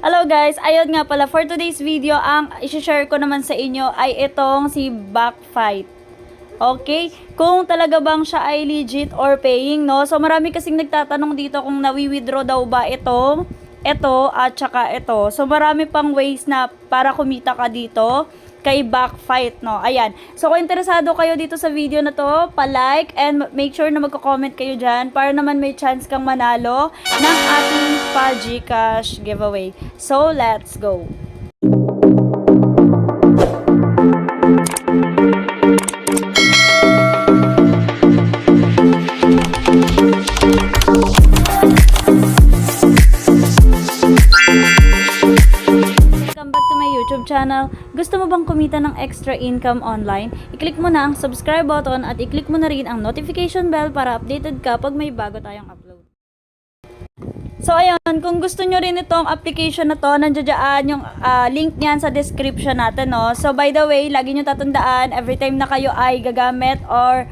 Hello guys, ayun nga pala, for today's video, ang i-share ko naman sa inyo ay itong si Backfight. Okay? Kung talaga bang siya ay legit or paying, no? So marami kasing nagtatanong dito kung nawi-withdraw daw ba ito at saka ito. So marami pang ways na para kumita ka dito kay Backfight, no? Ayan. So kung interesado kayo dito sa video na to, pa-like and make sure na magko-comment kayo dyan para naman may chance kang manalo ng ating pa-Gcash giveaway. So let's go! YouTube channel. Gusto mo bang kumita ng extra income online? I-click mo na ang subscribe button at i-click mo na rin ang notification bell para updated ka pag may bago tayong upload. So ayun, kung gusto nyo rin itong application na to, nandiyan yung link niyan sa description natin, no? So by the way, lagi nyo tatandaan, every time na kayo ay gagamit or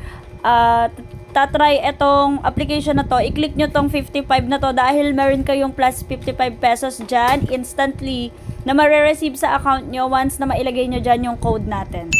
tatry itong application na to, i-click nyo tong 55 na to dahil meron kayong plus 55 pesos dyan instantly na marireceive sa account nyo once na mailagay nyo dyan yung code natin.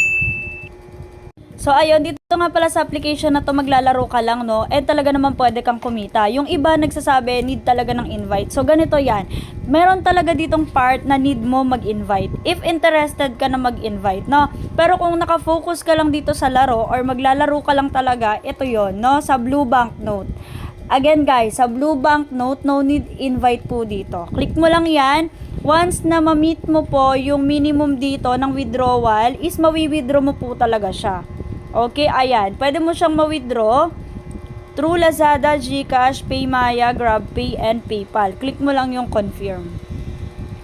So ayun, dito nga pala sa application na to maglalaro ka lang, no? And talaga naman pwede kang kumita. Yung iba nagsasabi need talaga ng invite. So ganito yan, meron talaga ditong part na need mo mag-invite if interested ka na mag-invite, no? Pero kung nakafocus ka lang dito sa laro or maglalaro ka lang talaga, ito yon, no? Sa Blue Banknote. Again guys, sa Blue Banknote, no need invite po dito. Click mo lang yan. Once na ma-meet mo po yung minimum dito ng withdrawal, is mawi-withdraw mo po talaga siya. Okay, ayan. Pwede mo siyang ma-withdraw through Lazada, Gcash, Paymaya, GrabPay, and PayPal. Click mo lang yung confirm.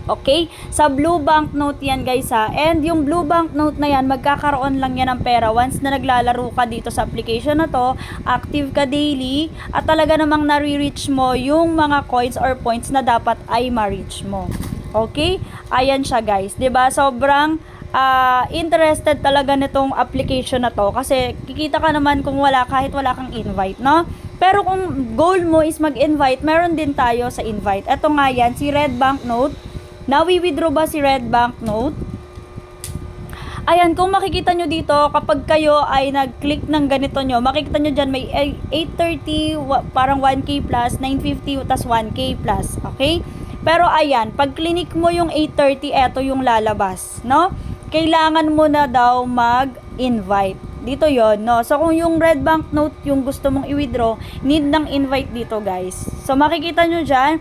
Okay? Sa Blue Banknote yan guys ha. And yung Blue Banknote na yan, magkakaroon lang yan ng pera once na naglalaro ka dito sa application na to, active ka daily, at talaga namang nare-reach mo yung mga coins or points na dapat ay ma-reach mo. Okay? Ayan siya guys. 'Di ba? Sobrang interested talaga nitong application na to kasi kikita ka naman kung kahit wala kang invite, no? Pero kung goal mo is mag-invite, meron din tayo sa invite. Ito nga yan, si Red Banknote. Nawi-withdraw ba si Red Banknote? Ayan, kung makikita nyo dito, kapag kayo ay nag-click ng ganito nyo, makikita nyo dyan may 830, parang 1K plus, 950, tas 1K plus. Okay? Pero ayan, pag clinic mo yung 830, eto yung lalabas, no? Kailangan mo na daw mag-invite. Dito yon, no? So kung yung Red Banknote yung gusto mong i-withdraw, need ng invite dito, guys. So makikita nyo dyan,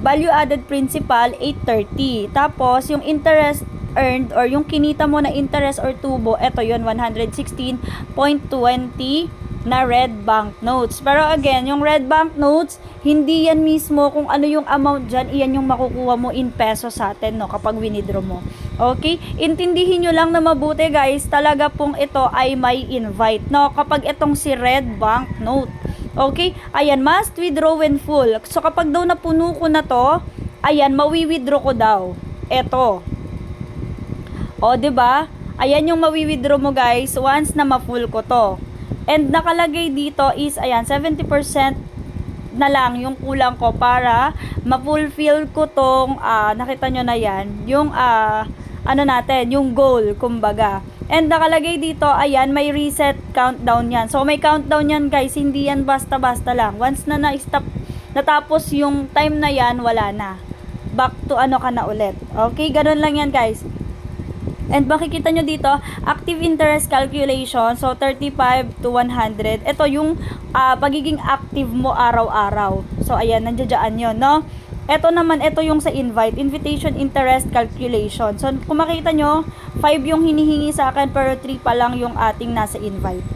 value added principal 830. Tapos yung interest earned or yung kinita mo na interest or tubo, eto yon 116.20 na Red Banknotes. Pero again, yung Red Banknotes, hindi yan mismo kung ano yung amount dyan, iyan yung makukuha mo in pesos sa atin, no, kapag winidraw mo. Okay? Intindihin nyo lang na mabuti guys, talaga pong ito ay may invite, no, kapag itong si Red Banknote. Okay? Ayan, must withdraw when full. So kapag daw napuno ko na to, ayan, mawi-withdraw ko daw. Ito. O, 'di ba? Ayan yung mawi-withdraw mo guys once na ma-full ko to. And nakalagay dito is, ayan, 70% na lang yung kulang ko para ma-fulfill ko tong, nakita nyo na yan, yung, ano natin, yung goal, kumbaga. And nakalagay dito, ayan, may reset countdown yan. So, may countdown yan, guys, hindi yan basta-basta lang. Once na na-stop, natapos yung time na yan, wala na. Back to ano ka na ulit. Okay, ganun lang yan, guys. And makikita nyo dito, active interest calculation, so 35 to 100. Ito yung pagiging active mo araw-araw. So ayan, nandiyan yun, no? Ito naman, ito yung sa invite, invitation interest calculation. So kung makita nyo, 5 yung hinihingi sa akin, pero 3 pa lang yung ating nasa invite.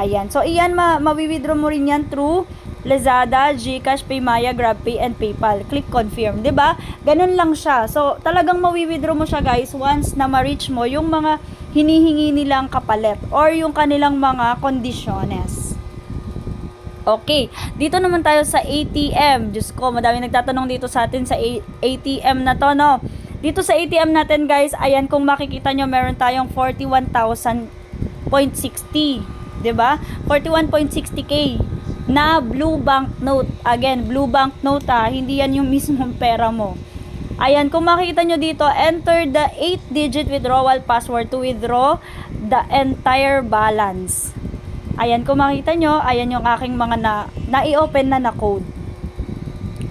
Ayan, so iyan, mawi-withdraw mo rin yan through Lazada, Gcash, Paymaya, GrabPay, and PayPal. Click confirm, 'di ba? Ganun lang siya. So, talagang mawi-withdraw mo siya, guys, once na ma-reach mo yung mga hinihingi nilang kapalit or yung kanilang mga kondisyones. Okay, dito naman tayo sa ATM. Diyos ko, madami nagtatanong dito sa atin sa ATM na to, no? Dito sa ATM natin, guys, ayan, kung makikita nyo, meron tayong 41,000.60, 'di ba? 41.60k. na Blue Banknote. Again, Blue Banknote hindi yan yung mismong pera mo. Ayan, kung makikita nyo dito, enter the 8-digit withdrawal password to withdraw the entire balance. Ayan, kung makikita nyo, ayan yung aking mga na-i-open na code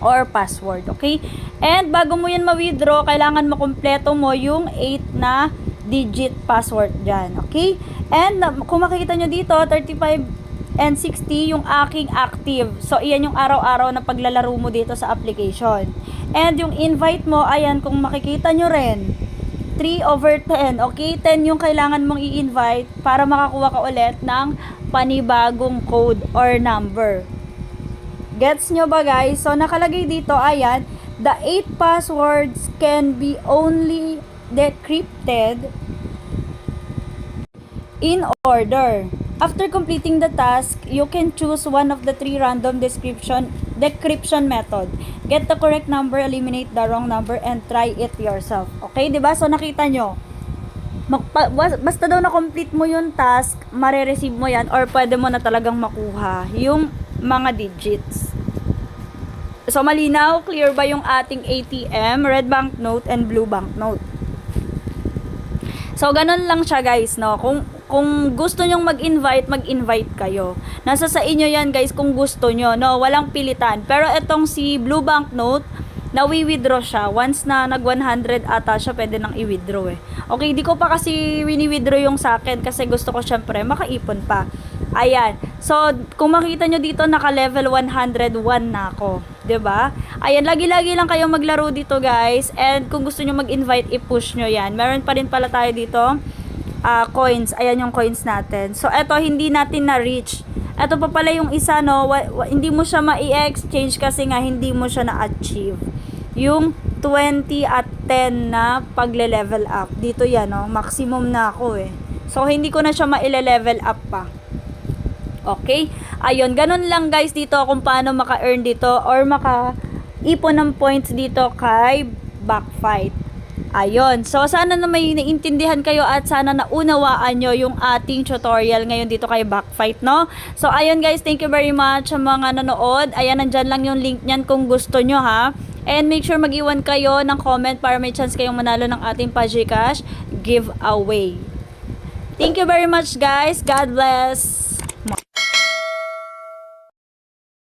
or password, okay? And bago mo yan ma-withdraw, kailangan makumpleto mo yung 8 na digit password dyan, okay? And kung makikita nyo dito, 35 and 60 yung aking active. So, iyan yung araw-araw na paglalaro mo dito sa application. And yung invite mo, ayan, kung makikita nyo rin, 3/10, okay? 10 yung kailangan mong i-invite para makakuha ka ulit ng panibagong code or number. Gets nyo ba, guys? So, nakalagay dito, ayan, the 8 passwords can be only decrypted in order. After completing the task, you can choose one of the 3 random decryption method. Get the correct number, eliminate the wrong number, and try it yourself. Okay, di ba? So, nakita nyo. Basta daw na-complete mo yung task, mare-receive mo yan, or pwede mo na talagang makuha yung mga digits. So, malinaw, clear ba yung ating ATM, red banknote, and blue banknote? So, ganun lang siya, guys, no? Kung gusto nyong mag-invite kayo. Nasa sa inyo yan, guys, kung gusto nyo, no? Walang pilitan. Pero itong si blue banknote, nawi-withdraw siya. Once na nag-100 ata siya, pwede nang i-withdraw eh. Okay, di ko pa kasi wini-withdraw yung sa akin kasi gusto ko syempre makaipon pa. Ayan. So, kung makita nyo dito, naka-level 101 na ako. 'Di ba? Ayan, lagi-lagi lang kayong maglaro dito, guys. And kung gusto nyo mag-invite, i-push nyo yan. Meron pa rin pala tayo dito, coins. Ayan yung coins natin. So, eto, hindi natin na-reach. Eto pa pala yung isa, no? Hindi mo siya ma-i-exchange kasi nga hindi mo siya na-achieve. Yung 20 at 10 na pagle-level up. Dito yan, no? Maximum na ako eh. So, hindi ko na siya ma-ile-level up pa. Okay? Ayun, ganun lang, guys, dito kung paano maka-earn dito or maka-ipon ng points dito kay Backfight. Ayun. So, sana na may naintindihan kayo at sana naunawaan nyo yung ating tutorial ngayon dito kay Backfight, no? So, ayun, guys, thank you very much sa mga nanood. Ayan, nandyan lang yung link nyan kung gusto nyo, ha? And make sure mag-iwan kayo ng comment para may chance kayong manalo ng ating PajiCash giveaway. Thank you very much, guys. God bless.